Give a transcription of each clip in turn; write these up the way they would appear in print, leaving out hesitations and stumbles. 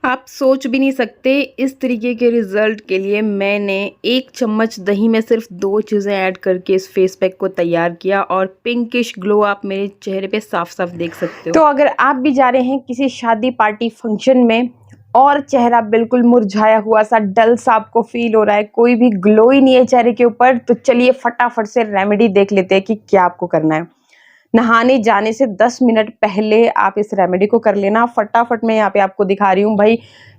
आप सोच भी नहीं सकते इस तरीके के रिज़ल्ट के लिए मैंने 1 चम्मच दही में सिर्फ 2 चीज़ें ऐड करके इस फेस पैक को तैयार किया और पिंकिश ग्लो आप मेरे चेहरे पे साफ-साफ देख सकते हो। तो अगर आप भी जा रहे हैं किसी शादी पार्टी फंक्शन में और चेहरा बिल्कुल मुरझाया हुआ सा डल सा आपको फील हो रहा है, कोई भी ग्लो ही नहीं है चेहरे के ऊपर, तो चलिए फटाफट से रेमेडी देख लेते हैं कि क्या आपको करना है। नहाने जाने से 10 मिनट पहले आप इस रेमेडी को कर लेना। फटाफट मैं यहाँ पे आपको दिखा रही हूँ भाई।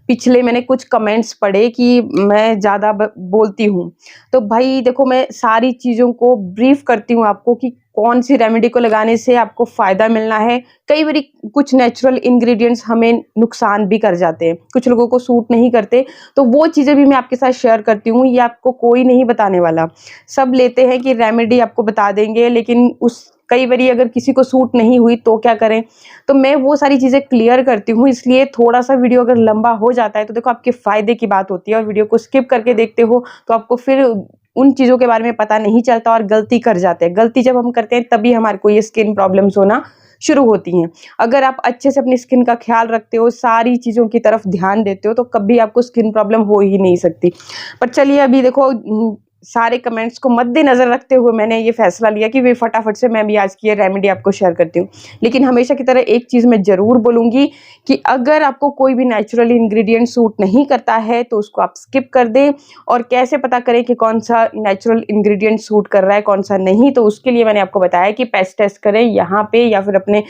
पिछले मैंने कुछ कमेंट्स पढ़े कि मैं ज़्यादा बोलती हूँ, तो भाई देखो मैं सारी चीज़ों को ब्रीफ करती हूँ आपको कि कौन सी रेमेडी को लगाने से आपको फ़ायदा मिलना है। कई बारी कुछ नेचुरल इंग्रेडिएंट्स हमें नुकसान भी कर जाते हैं, कुछ लोगों को सूट नहीं करते, तो वो चीज़ें भी मैं आपके साथ शेयर करती हूँ। ये आपको कोई नहीं बताने वाला। सब लेते हैं कि रेमेडी आपको बता देंगे, लेकिन उस कई बारी अगर किसी को सूट नहीं हुई तो क्या करें? तो मैं वो सारी चीज़ें क्लियर करती हूँ, इसलिए थोड़ा-सा वीडियो अगर लंबा हो जाता है तो देखो आपके फ़ायदे की बात होती है, और वीडियो को स्किप करके देखते हो तो आपको फिर उन चीज़ों के बारे में पता नहीं चलता और गलती कर जाते हैं। गलती जब हम करते हैं तभी हमारे को ये स्किन प्रॉब्लम्स होना शुरू होती हैं। अगर आप अच्छे से अपनी स्किन का ख़्याल रखते हो, सारी चीज़ों की तरफ ध्यान देते हो, तो कभी आपको स्किन प्रॉब्लम हो ही नहीं सकती। पर चलिए अभी देखो सारे कमेंट्स को मद्देनज़र रखते हुए मैंने ये फैसला लिया कि वे फटाफट से मैं भी आज की ये रेमेडी आपको शेयर करती हूँ। लेकिन हमेशा की तरह एक चीज़ मैं ज़रूर बोलूँगी कि अगर आपको कोई भी नेचुरल इंग्रेडिएंट सूट नहीं करता है तो उसको आप स्किप कर दें। और कैसे पता करें कि कौन सा नेचुरल इंग्रेडिएंट सूट कर रहा है, कौन सा नहीं, तो उसके लिए मैंने आपको बताया कि पैच टेस्ट करें यहाँ पे या फिर अपने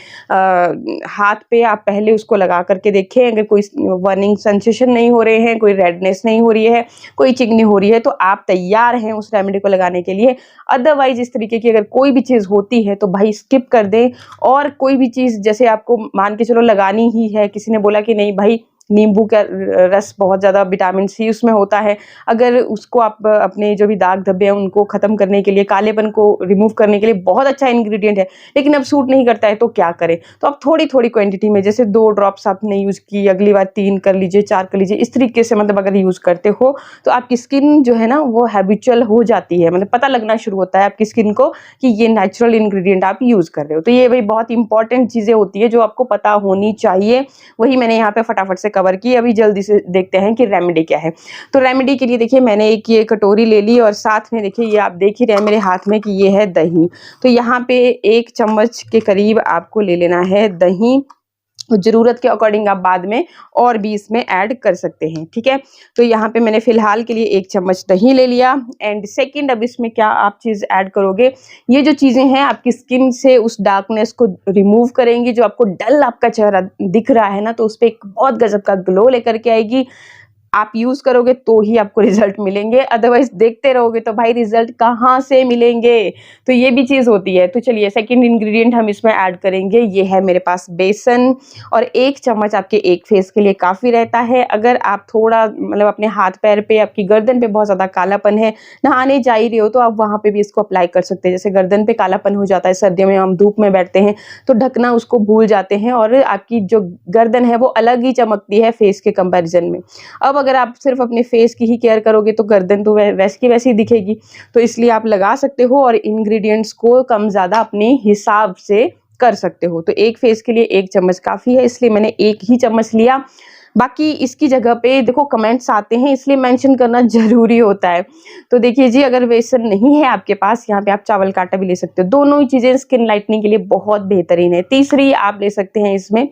हाथ पे आप पहले उसको लगा करके देखें। अगर कोई बर्निंग सेंसेशन नहीं हो रहे हैं, कोई रेडनेस नहीं हो रही है, कोई चिकनी हो रही है, तो आप तैयार हैं उस रेमेडी को लगाने के लिए। अदरवाइज इस तरीके की अगर कोई भी चीज़ होती है तो भाई स्किप कर दें। और कोई भी चीज़ जैसे आपको मान के चलो लगानी ही है, किसी ने बोला कि नहीं भाई नींबू का रस बहुत ज़्यादा विटामिन सी उसमें होता है, अगर उसको आप अपने जो भी दाग धब्बे हैं उनको ख़त्म करने के लिए, कालेपन को रिमूव करने के लिए बहुत अच्छा इंग्रेडिएंट है, लेकिन अब सूट नहीं करता है तो क्या करें? तो आप थोड़ी-थोड़ी क्वांटिटी में, जैसे 2 ड्रॉप्स आपने यूज़ की, अगली बार 3 कर लीजिए, 4 कर लीजिए। इस तरीके से मतलब अगर यूज़ करते हो तो आपकी स्किन जो है ना वो हैबिचुअल हो जाती है, मतलब पता लगना शुरू होता है आपकी स्किन को कि ये नेचुरल इंग्रेडिएंट आप यूज़ कर रहे हो। तो ये भाई बहुत इंपॉर्टेंट चीज़ें होती है जो आपको पता होनी चाहिए। वही मैंने यहाँ पे फटाफट से कवर की। अभी जल्दी से देखते हैं कि रेमेडी क्या है। तो रेमेडी के लिए देखिए मैंने एक ये कटोरी ले ली और साथ में देखिए ये आप देख ही रहे हैं मेरे हाथ में कि ये है दही। तो यहाँ पे 1 चम्मच के करीब आपको ले लेना है दही। ज़रूरत के अकॉर्डिंग आप बाद में और भी इसमें ऐड कर सकते हैं, ठीक है? तो यहाँ पे मैंने फ़िलहाल के लिए 1 चम्मच दही ले लिया। एंड सेकंड अब इसमें क्या आप चीज़ ऐड करोगे, ये जो चीज़ें हैं आपकी स्किन से उस डार्कनेस को रिमूव करेंगी। जो आपको डल आपका चेहरा दिख रहा है ना, तो उस पे एक बहुत गज़ब का ग्लो लेकर के आएगी। आप यूज़ करोगे तो ही आपको रिज़ल्ट मिलेंगे, अदरवाइज़ देखते रहोगे तो भाई रिज़ल्ट कहाँ से मिलेंगे? तो ये भी चीज़ होती है। तो चलिए सेकंड इंग्रीडिएंट हम इसमें ऐड करेंगे, ये है मेरे पास बेसन। और 1 चम्मच आपके एक फेस के लिए काफ़ी रहता है। अगर आप थोड़ा मतलब अपने हाथ-पैर पे, आपकी गर्दन पे बहुत ज़्यादा कालापन है, नहाने जा ही रहे हो तो आप वहाँ पे भी इसको अप्लाई कर सकते हैं। जैसे गर्दन पे कालापन हो जाता है, सर्दियों में हम धूप में बैठते हैं तो ढकना उसको भूल जाते हैं और आपकी जो गर्दन है वो अलग ही चमकती है फेस के कंपैरिज़न में। अब अगर आप सिर्फ अपने फेस की ही केयर करोगे तो गर्दन तो वैसी की वैसी दिखेगी, तो इसलिए आप लगा सकते हो और इंग्रेडिएंट्स को कम ज़्यादा अपने हिसाब से कर सकते हो। तो एक फेस के लिए 1 चम्मच काफ़ी है, इसलिए मैंने 1 ही चम्मच लिया। बाकी इसकी जगह पे देखो कमेंट्स आते हैं इसलिए मेंशन करना ज़रूरी होता है। तो देखिए जी, अगर बेसन नहीं है आपके पास, यहाँ पे आप चावल का आटा भी ले सकते हो। दोनों ही चीज़ें स्किन लाइटनिंग के लिए बहुत बेहतरीन है। तीसरी आप ले सकते हैं इसमें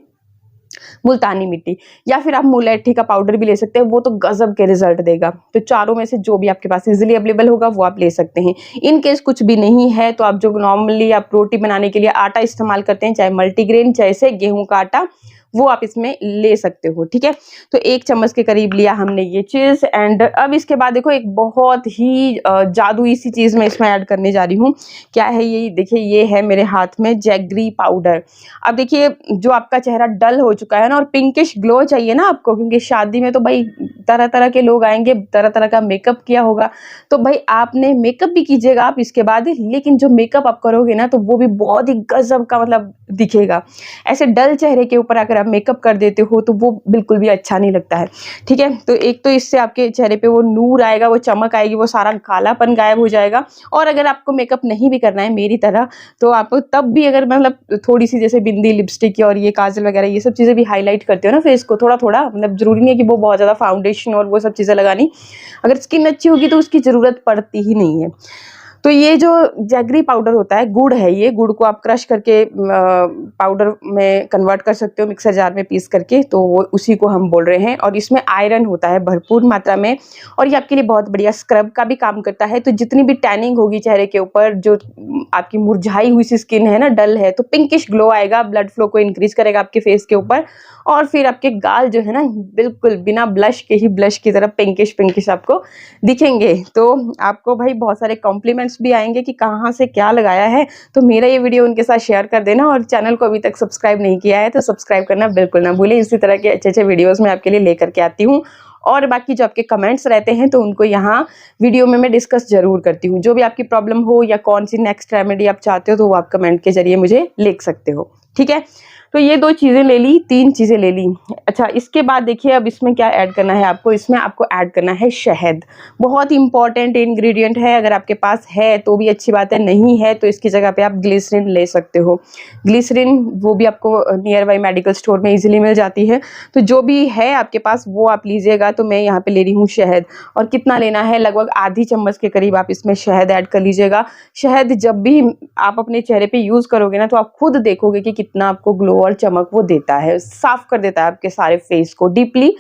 मुल्तानी मिट्टी, या फिर आप मुलैठी का पाउडर भी ले सकते हैं, वो तो गजब के रिजल्ट देगा। तो चारों में से जो भी आपके पास इजीली अवेलेबल होगा वो आप ले सकते हैं। इन केस कुछ भी नहीं है तो आप जो नॉर्मली आप रोटी बनाने के लिए आटा इस्तेमाल करते हैं, चाहे मल्टीग्रेन चाहे से गेहूं का आटा, वो आप इसमें ले सकते हो, ठीक है? तो 1 चम्मच के करीब लिया हमने ये चीज़। एंड अब इसके बाद देखो एक बहुत ही जादुई सी चीज़ मैं इसमें ऐड करने जा रही हूँ। क्या है ये? देखिए ये है मेरे हाथ में जैगरी पाउडर। अब देखिए जो आपका चेहरा डल हो चुका है ना और पिंकिश ग्लो चाहिए ना आपको, क्योंकि शादी में तो भाई तरह तरह के लोग आएंगे, तरह तरह का मेकअप किया होगा, तो भाई आपने मेकअप भी कीजिएगा आप इसके बाद, लेकिन जो मेकअप आप करोगे ना तो वो भी बहुत ही गजब का मतलब दिखेगा। ऐसे डल चेहरे के ऊपर अगर आप मेकअप कर देते हो तो वो बिल्कुल भी अच्छा नहीं लगता है। ठीक है, तो एक तो इससे आपके चेहरे पे वो नूर आएगा, वो चमक आएगी, वो सारा कालापन गायब हो जाएगा। और अगर आपको मेकअप नहीं भी करना है मेरी तरह, तो आप तब भी अगर मतलब थोड़ी सी जैसे बिंदी, लिपस्टिक और ये काजल वगैरह ये सब चीज़ें भी हाईलाइट करते हो ना फेस को थोड़ा थोड़ा, मतलब जरूरी नहीं है कि वो बहुत ज़्यादा फाउंडेशन और वो सब चीज़ें लगानी। अगर स्किन अच्छी होगी तो उसकी ज़रूरत पड़ती ही नहीं है। तो ये जो जैगरी पाउडर होता है, गुड़ है ये, गुड़ को आप क्रश करके पाउडर में कन्वर्ट कर सकते हो मिक्सर जार में पीस करके, तो वो उसी को हम बोल रहे हैं। और इसमें आयरन होता है भरपूर मात्रा में, और ये आपके लिए बहुत बढ़िया स्क्रब का भी काम करता है। तो जितनी भी टैनिंग होगी चेहरे के ऊपर, जो आपकी मुरझाई हुई सी स्किन है ना, डल है, तो पिंकिश ग्लो आएगा, ब्लड फ्लो को इंक्रीज करेगा आपके फेस के ऊपर। और फिर आपके गाल जो है ना बिल्कुल बिना ब्लश के ही ब्लश की तरह पिंकिश पिंकिश आपको दिखेंगे। तो आपको भाई बहुत सारे कॉम्प्लीमेंट्स भी आएंगे कि कहाँ से क्या लगाया है। तो मेरा ये वीडियो उनके साथ शेयर कर देना, और चैनल को अभी तक सब्सक्राइब नहीं किया है तो सब्सक्राइब करना बिल्कुल ना भूलें। इसी तरह के अच्छे अच्छे वीडियोस मैं आपके लिए लेकर के आती हूँ। और बाकी जो आपके कमेंट्स रहते हैं तो उनको यहाँ वीडियो में मैं डिस्कस जरूर करती हूँ। जो भी आपकी प्रॉब्लम हो या कौन सी नेक्स्ट रेमेडी आप चाहते हो तो वो आप कमेंट के जरिए मुझे लिख सकते हो। ठीक है, तो ये 2 चीज़ें ले ली, 3 चीज़ें ले ली। अच्छा, इसके बाद देखिए अब इसमें क्या ऐड करना है आपको। इसमें आपको ऐड करना है शहद। बहुत इंपॉर्टेंट इंग्रेडिएंट है। अगर आपके पास है तो भी अच्छी बात है, नहीं है तो इसकी जगह पे आप ग्लिसरीन ले सकते हो। ग्लिसरीन वो भी आपको नियर बाई मेडिकल स्टोर में इजीली मिल जाती है। तो जो भी है आपके पास वो आप लीजिएगा। तो मैं यहाँ पे ले रही हूँ शहद। और कितना लेना है, लगभग आधी चम्मच के करीब आप इसमें शहद ऐड कर लीजिएगा। शहद जब भी आप अपने चेहरे पे यूज़ करोगे ना तो आप खुद देखोगे कि कितना आपको ग्लो और चमक वो देता है, साफ कर देता है आपके सारे फेस को। डीपली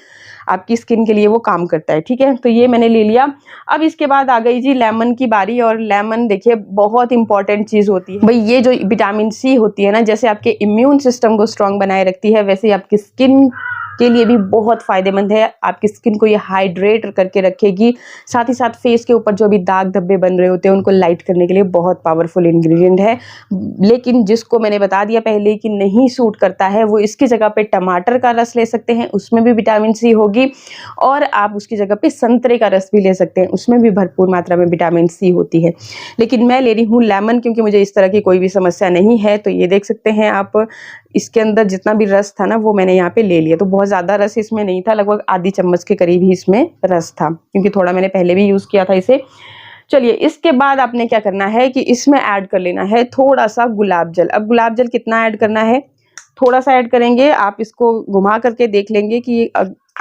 आपकी स्किन के लिए वो काम करता है। ठीक है, तो ये मैंने ले लिया। अब इसके बाद आ गई जी लेमन की बारी। और लेमन देखिए बहुत इंपॉर्टेंट चीज़ होती है भाई। ये जो विटामिन सी होती है ना, जैसे आपके इम्यून सिस्टम को स्ट्रांग बनाए रखती है, वैसे ही आपकी स्किन के लिए भी बहुत फायदेमंद है। आपकी स्किन को ये हाइड्रेट करके रखेगी। साथ ही साथ फेस के ऊपर जो भी दाग धब्बे बन रहे होते हैं उनको लाइट करने के लिए बहुत पावरफुल इंग्रेडिएंट है। लेकिन जिसको मैंने बता दिया पहले कि नहीं सूट करता है, वो इसकी जगह पे टमाटर का रस ले सकते हैं, उसमें भी विटामिन सी होगी। और आप उसकी जगह पे संतरे का रस भी ले सकते हैं, उसमें भी भरपूर मात्रा में विटामिन सी होती है। लेकिन मैं ले रही हूँ लेमन, क्योंकि मुझे इस तरह की कोई भी समस्या नहीं है। तो ये देख सकते हैं आप, इसके अंदर जितना भी रस था ना वो मैंने यहाँ पे ले लिया। तो बहुत ज़्यादा रस इसमें नहीं था, लगभग आधी चम्मच के करीब ही इसमें रस था, क्योंकि थोड़ा मैंने पहले भी यूज़ किया था इसे। चलिए, इसके बाद आपने क्या करना है कि इसमें ऐड कर लेना है थोड़ा सा गुलाब जल। अब गुलाब जल कितना ऐड करना है, थोड़ा सा ऐड करेंगे। आप इसको घुमा करके देख लेंगे कि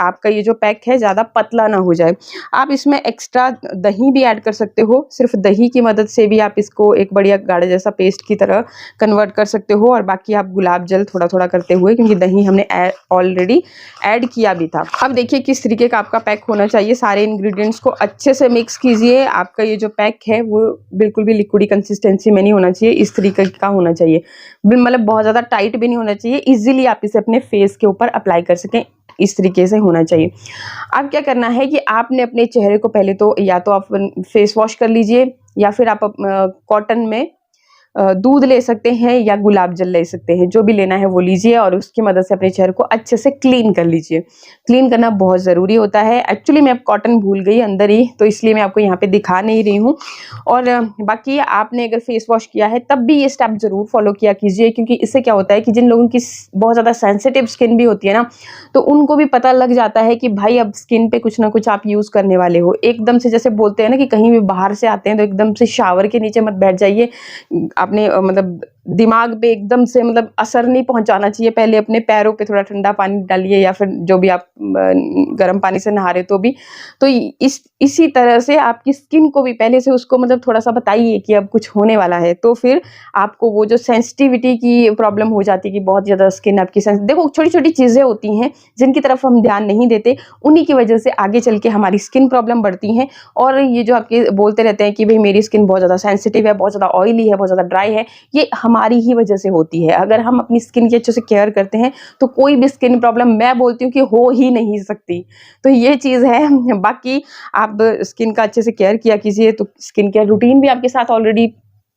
आपका ये जो पैक है ज़्यादा पतला ना हो जाए। आप इसमें एक्स्ट्रा दही भी ऐड कर सकते हो। सिर्फ दही की मदद से भी आप इसको एक बढ़िया गाढ़ा जैसा पेस्ट की तरह कन्वर्ट कर सकते हो। और बाकी आप गुलाब जल थोड़ा थोड़ा करते हुए, क्योंकि दही हमने ऑलरेडी ऐड किया भी था। अब देखिए किस तरीके का आपका पैक होना चाहिए। सारे इंग्रेडिएंट्स को अच्छे से मिक्स कीजिए। आपका ये जो पैक है वो बिल्कुल भी लिक्विडी कंसिस्टेंसी में नहीं होना चाहिए, इस तरीके का होना चाहिए। मतलब बहुत ज़्यादा टाइट भी नहीं होना चाहिए, ईजिली आप इसे अपने फेस के ऊपर अप्लाई कर सकें, इस तरीके से होना चाहिए। अब क्या करना है कि आपने अपने चेहरे को पहले तो या तो आप फेस वॉश कर लीजिए, या फिर आप कॉटन में दूध ले सकते हैं या गुलाब जल ले सकते हैं। जो भी लेना है वो लीजिए और उसकी मदद से अपने चेहरे को अच्छे से क्लीन कर लीजिए। क्लीन करना बहुत ज़रूरी होता है। एक्चुअली मैं अब कॉटन भूल गई अंदर ही, तो इसलिए मैं आपको यहाँ पे दिखा नहीं रही हूँ। और बाकी आपने अगर फेस वॉश किया है तब भी ये स्टेप ज़रूर फॉलो किया कीजिए, क्योंकि इससे क्या होता है कि जिन लोगों की बहुत ज़्यादा सेंसिटिव स्किन भी होती है ना, तो उनको भी पता लग जाता है कि भाई अब स्किन पे कुछ ना कुछ आप यूज़ करने वाले हो। एकदम से जैसे बोलते हैं ना कि कहीं भी बाहर से आते हैं तो एकदम से शावर के नीचे मत बैठ जाइए। आपने मतलब दिमाग पे एकदम से मतलब असर नहीं पहुंचाना चाहिए। पहले अपने पैरों पे थोड़ा ठंडा पानी डालिए, या फिर जो भी आप गर्म पानी से नहा रहे तो इसी तरह से आपकी स्किन को भी पहले से उसको मतलब थोड़ा सा बताइए कि अब कुछ होने वाला है। तो फिर आपको वो जो सेंसिटिविटी की प्रॉब्लम हो जाती है कि बहुत ज़्यादा स्किन आपकी देखो, छोटी छोटी चीज़ें होती हैं जिनकी तरफ हम ध्यान नहीं देते, उन्हीं की वजह से आगे चल के हमारी स्किन प्रॉब्लम बढ़ती हैं। और ये जो आपके बोलते रहते हैं कि भाई मेरी स्किन बहुत ज़्यादा सेंसिटिव है, बहुत ज़्यादा ऑयली है, बहुत ज़्यादा ड्राई है, ये हमारी ही वजह से होती है। अगर हम अपनी स्किन की अच्छे से केयर करते हैं तो कोई भी स्किन प्रॉब्लम मैं बोलती हूँ कि हो ही नहीं सकती। तो ये चीज़ है। बाकी आप स्किन का अच्छे से केयर किया कीजिए। तो स्किन केयर रूटीन भी आपके साथ ऑलरेडी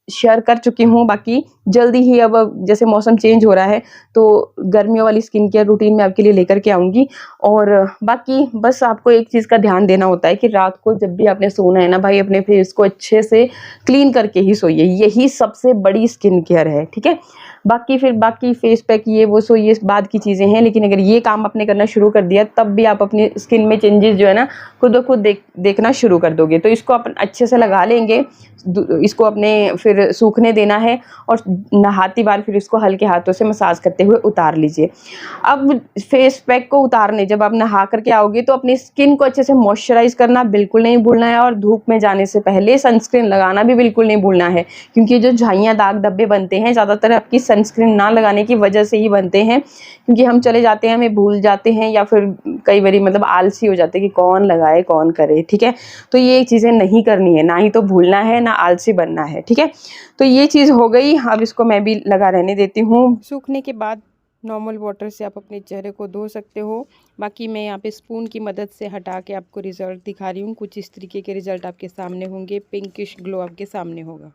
शेयर कर चुकी हूँ। बाकी जल्दी ही अब जैसे मौसम चेंज हो रहा है तो गर्मियों वाली स्किन केयर रूटीन मैं आपके लिए लेकर के आऊँगी। और बाकी बस आपको एक चीज़ का ध्यान देना होता है कि रात को जब भी आपने सोना है ना भाई, अपने फेस को अच्छे से क्लीन करके ही सोइए, यही सबसे बड़ी स्किन केयर है, ठीक है। बाकी फिर बाकी फेस पैक ये वो सो ये बाद की चीज़ें हैं, लेकिन अगर ये काम आपने करना शुरू कर दिया तब भी आप अपनी स्किन में चेंजेस जो है ना खुद ब खुद देखना शुरू कर दोगे। तो इसको अपन अच्छे से लगा लेंगे, इसको अपने फिर सूखने देना है और नहाती बार फिर इसको हल्के हाथों से मसाज करते हुए उतार लीजिए। अब फेस पैक को उतारने जब आप नहा करके आओगे तो अपनी स्किन को अच्छे से मॉइस्चराइज करना बिल्कुल नहीं भूलना है, और धूप में जाने से पहले सनस्क्रीन लगाना भी बिल्कुल नहीं भूलना है, क्योंकि जो झाइयाँ दाग धब्बे बनते हैं ज़्यादातर आपकी सनस्क्रीन ना लगाने की वजह से ही बनते हैं, क्योंकि हम चले जाते हैं, हमें भूल जाते हैं, या फिर कई बारी मतलब आलसी हो जाते हैं कि कौन लगाए कौन करे, ठीक है। तो ये चीज़ें नहीं करनी है, ना ही तो भूलना है ना आलसी बनना है, ठीक है। तो ये चीज़ हो गई। अब इसको मैं भी लगा रहने देती हूँ। सूखने के बाद नॉर्मल वाटर से आप अपने चेहरे को धो सकते हो। बाकी मैं यहाँ पे स्पून की मदद से हटा के आपको रिजल्ट दिखा रही हूँ। कुछ इस तरीके के रिजल्ट आपके सामने होंगे, पिंकिश ग्लो आपके सामने होगा।